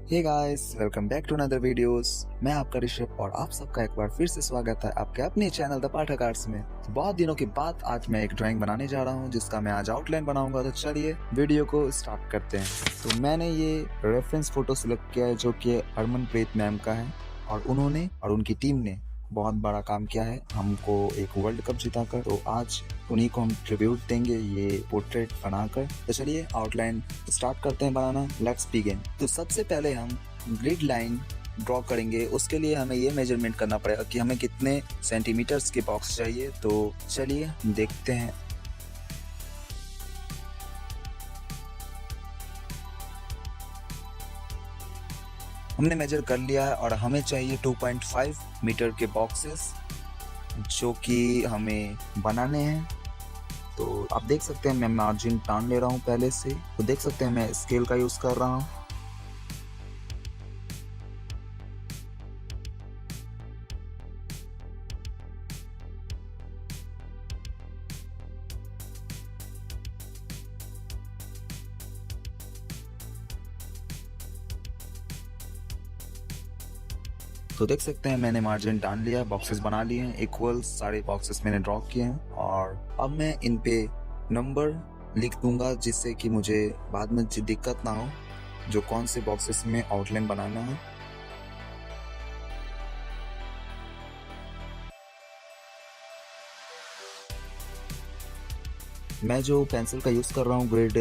Hey guys, welcome back to another videos. मैं आपका ऋषभ और आप सबका एक बार फिर से स्वागत है आपके अपने चैनल द पाठकार्स में। बहुत दिनों के बाद आज मैं एक ड्राइंग बनाने जा रहा हूं जिसका मैं आज आउटलाइन बनाऊंगा। तो चलिए वीडियो को स्टार्ट करते हैं। तो मैंने ये रेफरेंस फोटो सिलेक्ट किया है जो कि हरमनप्रीत मैम का है और उन्होंने और उनकी टीम ने बहुत बड़ा काम किया है हमको एक वर्ल्ड कप जिताकर। तो आज उन्हीं को हम ट्रिब्यूट देंगे ये पोर्ट्रेट बनाकर। तो चलिए आउटलाइन स्टार्ट करते हैं बनाना। Let's begin. तो सबसे पहले हम ग्रिड लाइन ड्रॉ करेंगे। उसके लिए हमें ये मेजरमेंट करना पड़ेगा कि हमें कितने सेंटीमीटर्स के बॉक्स चाहिए। तो चलिए देखते हैं। हमने मेजर कर लिया है और हमें चाहिए 2.5 मीटर के बॉक्सेस जो कि हमें बनाने हैं। तो आप देख सकते हैं मैं मार्जिन टान ले रहा हूँ पहले से। तो देख सकते हैं मैं स्केल का यूज कर रहा हूँ। तो देख सकते हैं मैंने मार्जिन टान लिया, बॉक्सेस बना लिए हैं, इक्वल सारे बॉक्सेस मैंने ड्रॉ किए हैं। और अब मैं इन पे नंबर लिख दूंगा जिससे कि मुझे बाद में दिक्कत ना हो जो कौन से बॉक्सेस में आउटलाइन बनाना है। मैं जो पेंसिल का यूज़ कर रहा हूँ ग्रिड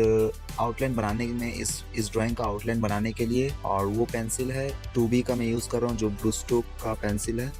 आउटलाइन बनाने में इस ड्राइंग का आउटलाइन बनाने के लिए, और वो पेंसिल है 2B का मैं यूज़ कर रहा हूँ जो ब्रूस्टो का पेंसिल है।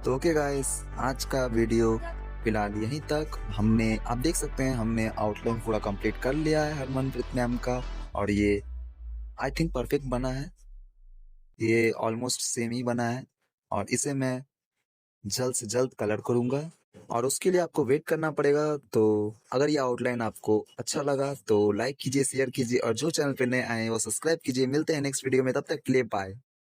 तो ओके गाइस, आज का वीडियो फिलहाल यहीं तक। आप देख सकते हैं हमने आउटलाइन पूरा कंप्लीट कर लिया है हरमनप्रीत मैम का, और ये आई थिंक परफेक्ट बना है। ये ऑलमोस्ट सेम ही बना है और इसे मैं जल्द से जल्द कलर करूँगा और उसके लिए आपको वेट करना पड़ेगा। तो अगर ये आउटलाइन आपको अच्छा लगा तो लाइक कीजिए, शेयर कीजिए और जो चैनल पे नए आए हैं वो सब्सक्राइब कीजिए। मिलते हैं नेक्स्ट वीडियो में, तब तक के लिए बाय।